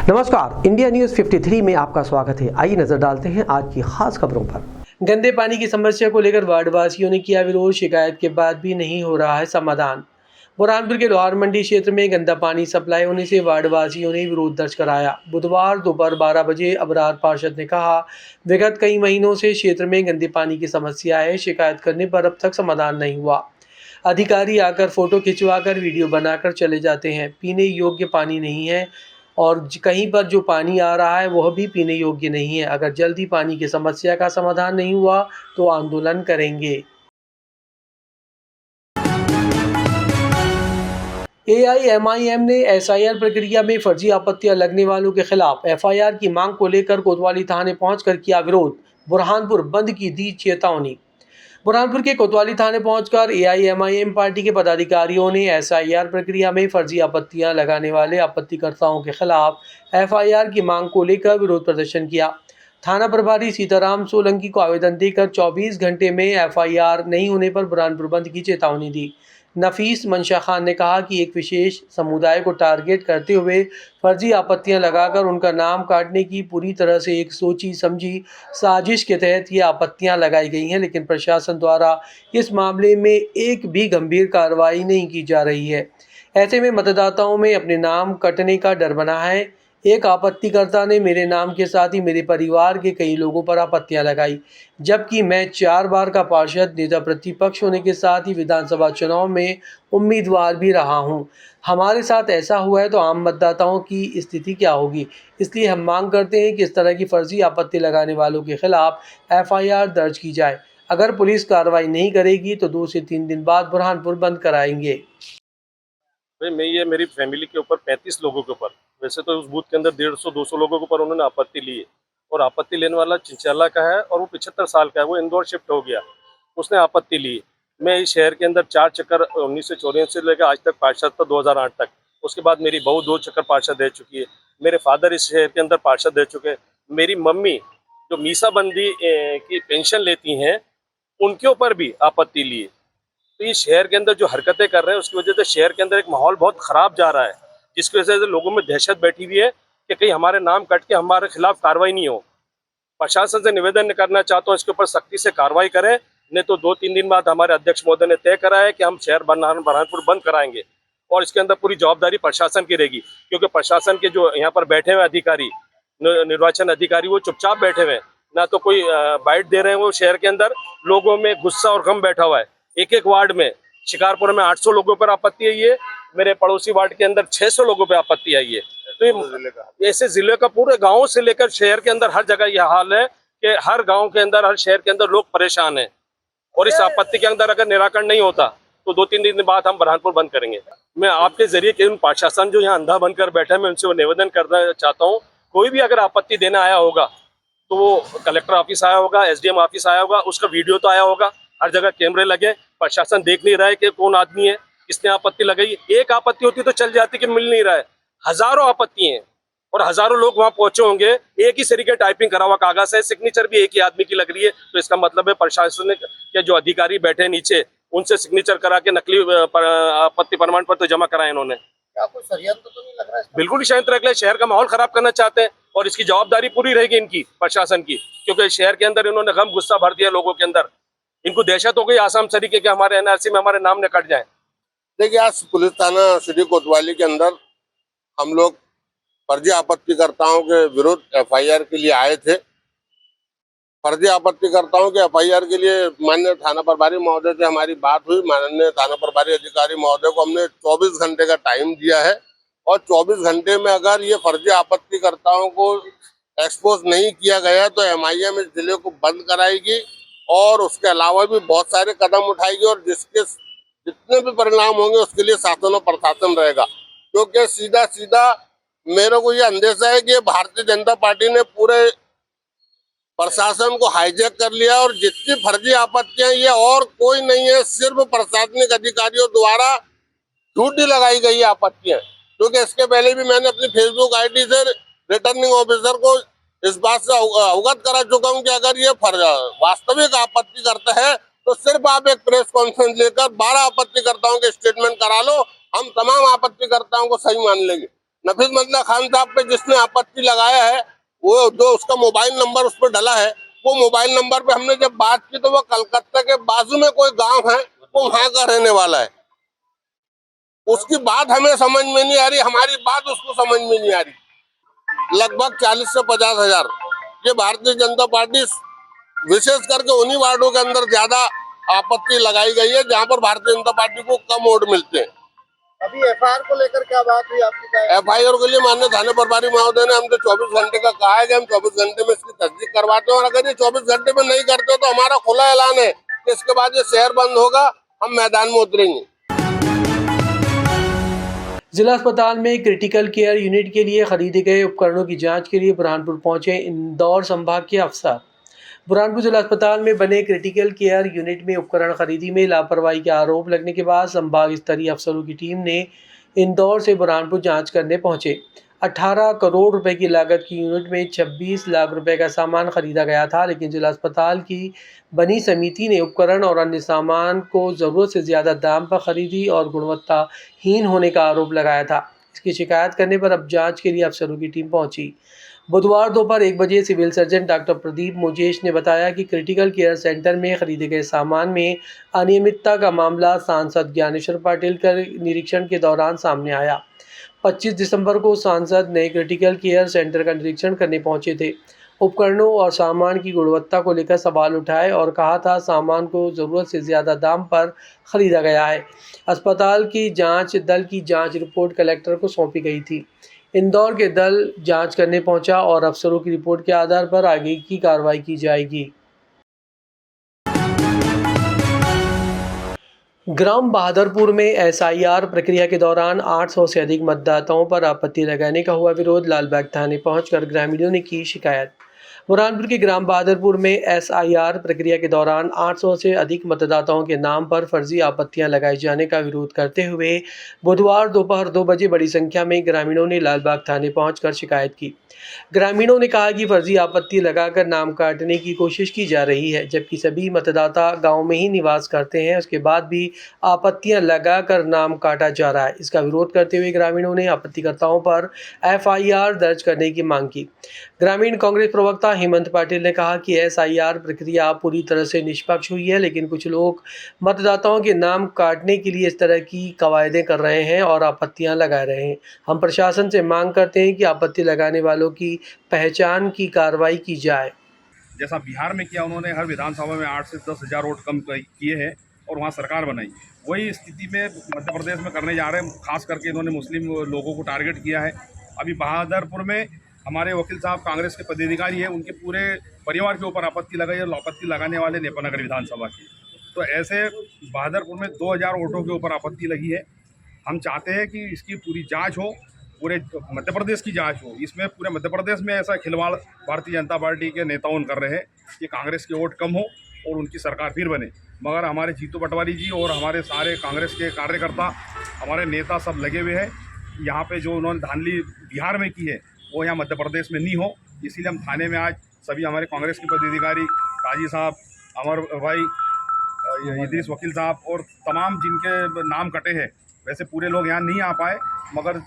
नमस्कार, India news 53 में आपका स्वागत है। आइए नजर डालते हैं आज की खास खबरों पर। गंदे पानी की समस्या को लेकर वार्डवासियों ने किया विरोध। शिकायत के बाद भी नहीं हो रहा है समाधान। बुरहानपुर के लोहार मंडी क्षेत्र में गंदा पानी सप्लाई होने से वार्डवासियों ने विरोध दर्ज कराया। बुधवार दोपहर 12 बजे अबरार पार्षद ने कहा, विगत कई महीनों से क्षेत्र में गंदे पानी की समस्या है। शिकायत करने पर अब तक समाधान नहीं हुआ। अधिकारी आकर फोटो खिंचवाकर वीडियो बनाकर चले जाते हैं। पीने योग्य पानी नहीं है और कहीं पर जो पानी आ रहा है वह भी पीने योग्य नहीं है। अगर जल्दी पानी की समस्या का समाधान नहीं हुआ तो आंदोलन करेंगे। एआईएमआईएम ने एसआईआर प्रक्रिया में फर्जी आपत्तियां लगने वालों के खिलाफ एफआईआर की मांग को लेकर कोतवाली थाने पहुंचकर किया विरोध। बुरहानपुर बंद की दी चेतावनी। बुरहानपुर के कोतवाली थाने पहुंचकर एआईएमआईएम पार्टी के पदाधिकारियों ने एसआईआर प्रक्रिया में फर्जी आपत्तियां लगाने वाले आपत्तिकर्ताओं के खिलाफ एफआईआर की मांग को लेकर विरोध प्रदर्शन किया। थाना प्रभारी सीताराम सोलंकी को आवेदन देकर 24 घंटे में एफआईआर नहीं होने पर बुरहानपुर बंद की चेतावनी दी। नफीस मंशा खान ने कहा कि एक विशेष समुदाय को टारगेट करते हुए फर्जी आपत्तियां लगाकर उनका नाम काटने की पूरी तरह से एक सोची समझी साजिश के तहत ये आपत्तियां लगाई गई हैं, लेकिन प्रशासन द्वारा इस मामले में एक भी गंभीर कार्रवाई नहीं की जा रही है। ऐसे में मतदाताओं में अपने नाम कटने का डर बना है। एक आपत्तिकर्ता ने मेरे नाम के साथ ही मेरे परिवार के कई लोगों पर आपत्तियां लगाई, जबकि मैं 4 बार का पार्षद, नेता प्रतिपक्ष होने के साथ ही विधानसभा चुनाव में उम्मीदवार भी रहा हूं। हमारे साथ ऐसा हुआ है तो आम मतदाताओं की स्थिति क्या होगी। इसलिए हम मांग करते हैं कि इस तरह की फर्जी आपत्ति लगाने वालों के खिलाफ एफआईआर दर्ज की जाए। अगर पुलिस कार्रवाई नहीं करेगी तो 2 से 3 दिन बाद बुरहानपुर बंद कराएंगे। ये मेरी फैमिली के ऊपर 35 लोगों के ऊपर, वैसे तो उस बूथ के अंदर 150-200 लोगों के ऊपर उन्होंने आपत्ति ली है और आपत्ति लेने वाला चिंचाला का है और वो 75 साल का है, वो इंदौर शिफ्ट हो गया, उसने आपत्ति ली। मैं इस शहर के अंदर 4 चक्कर 1984 से लेकर आज तक पार्षद था, 2008 तक। उसके बाद मेरी बहू 2 चक्कर पार्षद रह चुकी है। मेरे फादर इस शहर के अंदर पार्षद रह चुके हैं। मेरी मम्मी जो मीसाबंदी की पेंशन लेती हैं, उनके ऊपर भी आपत्ति ली है। तो ये शहर के अंदर जो हरकतें कर रहे हैं उसकी वजह से शहर के अंदर एक माहौल बहुत खराब जा रहा है, जिसकी वजह से लोगों में दहशत बैठी हुई है कि कहीं हमारे नाम कट के हमारे खिलाफ कार्रवाई नहीं हो। प्रशासन से निवेदन करना चाहता हूँ इसके ऊपर सख्ती से कार्रवाई करें, नहीं तो 2-3 दिन बाद हमारे अध्यक्ष महोदय ने तय करा है कि हम शहर बुरहानपुर बंद कराएंगे और इसके अंदर पूरी जवाबदारी प्रशासन की रहेगी, क्योंकि प्रशासन के जो यहाँ पर बैठे हुए अधिकारी, निर्वाचन अधिकारी, वो चुपचाप बैठे हुए हैं, ना तो कोई बाइट दे रहे हैं। वो शहर के अंदर लोगों में गुस्सा और गम बैठा हुआ है। एक वार्ड में, शिकारपुर में 800 लोगों पर आपत्ति आई है, मेरे पड़ोसी वार्ड के अंदर 600 लोगों पर आपत्ति आई है। तो ऐसे जिले का पूरे गांव से लेकर शहर के अंदर हर जगह यह हाल है कि हर गांव के अंदर, हर शहर के अंदर लोग परेशान हैं और इस आपत्ति के अंदर अगर निराकरण नहीं होता तो 2-3 दिन बाद हम बुरहानपुर बंद करेंगे। मैं आपके जरिए के उन प्रशासन जो यहाँ अंधा बनकर बैठे हैं, मैं उनसे वो निवेदन करना चाहता हूँ, कोई भी अगर आपत्ति देना आया होगा तो वो कलेक्टर ऑफिस आया होगा, एसडीएम ऑफिस आया होगा, उसका वीडियो तो आया होगा, हर जगह कैमरे लगे, प्रशासन देख नहीं रहा है कि कौन आदमी है, किसने आपत्ति लगाई। एक आपत्ति होती तो चल जाती कि मिल नहीं रहा है, हजारों आपत्ति हैं और हजारों लोग वहां पहुंचे होंगे। एक ही तरीके टाइपिंग करा हुआ कागज है, सिग्नेचर भी एक ही आदमी की लग रही है, तो इसका मतलब है प्रशासन के जो अधिकारी बैठे हैं नीचे, उनसे सिग्नेचर करा के नकली आपत्ति प्रमाण पत्र जमा कराए इन्होंने। क्या कोई षड्यंत्र तो नहीं लग रहा है? बिल्कुल षड्यंत्र रख ले, शहर का माहौल खराब करना चाहते हैं और इसकी जवाबदारी पूरी रहेगी इनकी, प्रशासन की, क्योंकि शहर के अंदर इन्होंने गम गुस्सा भर दिया लोगों के अंदर। इनको दहशत हो गई आसाम तरीके के हमारे एनआरसी में हमारे नाम न कट जाए। देखिए, आज पुलिस थाना सिटी कोतवाली के अंदर हम लोग फर्जी आपत्तिकर्ताओं के विरुद्ध एफआईआर के लिए आए थे। फर्जी आपत्तिकर्ताओं के एफआईआर के लिए माननीय थाना प्रभारी महोदय से हमारी बात हुई। माननीय थाना प्रभारी अधिकारी महोदय को हमने 24 घंटे का टाइम दिया है और 24 घंटे में अगर ये फर्जी आपत्तिकर्ताओं को एक्सपोज नहीं किया गया तो एमआईएम इस जिले को बंद कराएगी और उसके अलावा भी बहुत सारे कदम उठाएगी और जिसके जितने भी परिणाम होंगे उसके लिए शासन और प्रशासन रहेगा। क्योंकि सीधा सीधा मेरे को ये अंदेशा है कि भारतीय जनता पार्टी ने पूरे प्रशासन को हाईजैक कर लिया और जितनी फर्जी आपत्तियां, ये और कोई नहीं है, सिर्फ प्रशासनिक अधिकारियों द्वारा झूठी लगाई गई आपत्तियां। क्योंकि इसके पहले भी मैंने अपनी फेसबुक आईडी से रिटर्निंग ऑफिसर को इस बात से अवगत करा चुका हूं कि अगर ये वास्तविक आपत्ति करता है तो सिर्फ आप एक प्रेस कॉन्फ्रेंस लेकर 12 आपत्तिकर्ताओं के स्टेटमेंट करा लो, हम तमाम आपत्तिकर्ताओं को सही मान लेंगे। नफीस मदना खान साहब पे जिसने आपत्ति लगाया है, वो जो उसका मोबाइल नंबर उस पर डला है, वो मोबाइल नंबर पे हमने जब बात की तो वो कलकत्ता के बाजू में कोई गांव है, वो वहां का रहने वाला है। उसकी बात हमें समझ में नहीं आ रही, हमारी बात उसको समझ में नहीं आ रही। लगभग 40 से 50 हजार ये भारतीय जनता पार्टी विशेष करके उन्हीं वार्डों के अंदर ज्यादा आपत्ति लगाई गई है जहां पर भारतीय जनता पार्टी को कम वोट मिलते हैं। अभी एफआईआर को लेकर क्या बात हुई आपकी? एफआईआर के लिए माननीय थाने प्रभारी महोदय ने हमसे 24 घंटे का कहा है कि हम 24 घंटे में इसकी तस्दीक करवाते हैं, और अगर ये 24 घंटे में नहीं करते तो हमारा खुला ऐलान है कि इसके बाद ये शहर बंद होगा, हम मैदान में उतरेंगे। जिला अस्पताल में क्रिटिकल केयर यूनिट के लिए खरीदे गए उपकरणों की जांच के लिए बुरहानपुर पहुंचे इंदौर संभाग के अफसर। बुरहानपुर जिला अस्पताल में बने क्रिटिकल केयर यूनिट में उपकरण खरीदी में लापरवाही के आरोप लगने के बाद संभाग स्तरीय अफसरों की टीम ने इंदौर से बुरहानपुर जांच करने पहुंचे। 18 करोड़ रुपए की लागत की यूनिट में 26 लाख रुपए का सामान खरीदा गया था, लेकिन जिला अस्पताल की बनी समिति ने उपकरण और अन्य सामान को ज़रूरत से ज़्यादा दाम पर खरीदी और गुणवत्ताहीन होने का आरोप लगाया था। इसकी शिकायत करने पर अब जांच के लिए अफसरों की टीम पहुंची। बुधवार दोपहर 1 बजे सिविल सर्जन डॉक्टर प्रदीप मोजेश ने बताया कि क्रिटिकल केयर सेंटर में खरीदे गए सामान में अनियमितता का मामला सांसद ज्ञानेश्वर पाटिल के निरीक्षण के दौरान सामने आया। 25 दिसंबर को सांसद ने क्रिटिकल केयर सेंटर का निरीक्षण करने पहुंचे थे। उपकरणों और सामान की गुणवत्ता को लेकर सवाल उठाए और कहा था सामान को ज़रूरत से ज़्यादा दाम पर खरीदा गया है। अस्पताल की जांच दल की जांच रिपोर्ट कलेक्टर को सौंपी गई थी। इंदौर के दल जांच करने पहुंचा और अफसरों की रिपोर्ट के आधार पर आगे की कार्रवाई की जाएगी। ग्राम बहादुरपुर में एसआईआर प्रक्रिया के दौरान 800 से अधिक मतदाताओं पर आपत्ति लगाने का हुआ विरोध। लालबाग थाने पहुंचकर ग्रामीणों ने की शिकायत। बुरहानपुर के ग्राम बहादुरपुर में एसआईआर प्रक्रिया के दौरान 800 से अधिक मतदाताओं के नाम पर फर्जी आपत्तियां लगाए जाने का विरोध करते हुए बुधवार दोपहर 2 बजे बड़ी संख्या में ग्रामीणों ने लालबाग थाने पहुंचकर शिकायत की। ग्रामीणों ने कहा कि फर्जी आपत्ति लगाकर नाम काटने की कोशिश की जा रही है, जबकि सभी मतदाता गांव में ही निवास करते हैं। उसके बाद भी आपत्तियां लगाकर नाम काटा जा रहा है। इसका विरोध करते हुए ग्रामीणों ने आपत्तिकर्ताओं पर एफआईआर दर्ज करने की मांग की। ग्रामीण कांग्रेस प्रवक्ता हेमंत पाटिल ने कहा कि एसआईआर प्रक्रिया पूरी तरह से निष्पक्ष हुई है, लेकिन कुछ लोग मतदाताओं के नाम काटने के लिए इस तरह की कवायदें कर रहे हैं और आपत्तियां लगा रहे हैं। हम प्रशासन से मांग करते हैं कि आपत्ति लगाने वालों की पहचान की कार्रवाई की जाए। जैसा बिहार में किया उन्होंने, हर विधानसभा में 8 से 10 हज़ार वोट कम किए हैं और वहाँ सरकार बनाई। वही स्थिति में मध्य प्रदेश में करने जा रहे हैं। खास करके इन्होंने मुस्लिम लोगों को टारगेट किया है। अभी बहादुरपुर में हमारे वकील साहब कांग्रेस के पदाधिकारी हैं, उनके पूरे परिवार के ऊपर आपत्ति लगाई और आपत्ति लगाने वाले नेपानगर विधानसभा की। तो ऐसे बहादुरपुर में 2000 वोटों के ऊपर आपत्ति लगी है। हम चाहते हैं कि इसकी पूरी जांच हो, पूरे मध्य प्रदेश की जांच हो। इसमें पूरे मध्य प्रदेश में ऐसा खिलवाड़ भारतीय जनता पार्टी के नेताओं कर रहे हैं कि कांग्रेस के वोट कम हो और उनकी सरकार फिर बने। मगर हमारे जीतू पटवारी जी और हमारे सारे कांग्रेस के कार्यकर्ता, हमारे नेता सब लगे हुए हैं। यहाँ पे जो उन्होंने धांधली बिहार में की है वो यहाँ मध्य प्रदेश में नहीं हो, इसीलिए हम थाने में आज सभी हमारे कांग्रेस के पदाधिकारी, काजी साहब, अमर भाई, इदरीस वकील साहब और तमाम जिनके नाम कटे हैं, वैसे पूरे लोग यहाँ नहीं आ पाए, मगर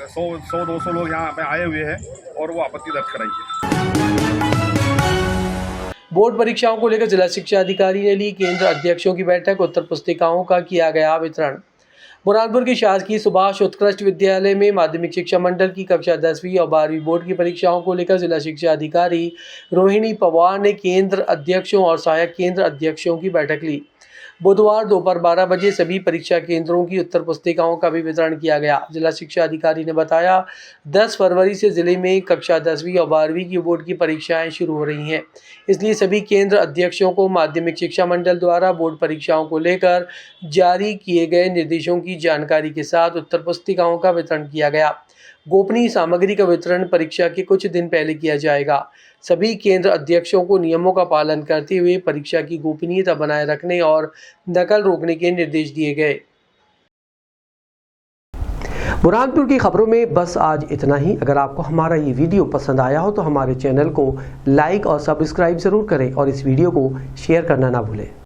100-200 लोग यहाँ पे आए हुए हैं और वो आपत्ति दर्ज कराई है। बोर्ड परीक्षाओं को लेकर जिला शिक्षा अधिकारी ने ली केंद्र अध्यक्षों की बैठक। उत्तर पुस्तिकाओं का किया गया वितरण। बुरहानपुर के शासकीय सुभाष उत्कृष्ट विद्यालय में माध्यमिक शिक्षा मंडल की कक्षा 10वीं और 12वीं बोर्ड की परीक्षाओं को लेकर जिला शिक्षा अधिकारी रोहिणी पवार ने केंद्र अध्यक्षों और सहायक केंद्र अध्यक्षों की बैठक ली। बुधवार दोपहर 12 बजे सभी परीक्षा केंद्रों की उत्तर पुस्तिकाओं का भी वितरण किया गया। जिला शिक्षा अधिकारी ने बताया 10 फरवरी से जिले में कक्षा 10वीं और 12वीं की बोर्ड की परीक्षाएं शुरू हो रही हैं, इसलिए सभी केंद्र अध्यक्षों को माध्यमिक शिक्षा मंडल द्वारा बोर्ड परीक्षाओं को लेकर जारी किए गए निर्देशों की जानकारी के साथ उत्तर पुस्तिकाओं का वितरण किया गया। गोपनीय सामग्री का वितरण परीक्षा के कुछ दिन पहले किया जाएगा। सभी केंद्र अध्यक्षों को नियमों का पालन करते हुए परीक्षा की गोपनीयता बनाए रखने और नकल रोकने के निर्देश दिए गए। बुरहानपुर की खबरों में बस आज इतना ही। अगर आपको हमारा ये वीडियो पसंद आया हो तो हमारे चैनल को लाइक और सब्सक्राइब ज़रूर करें और इस वीडियो को शेयर करना ना भूलें।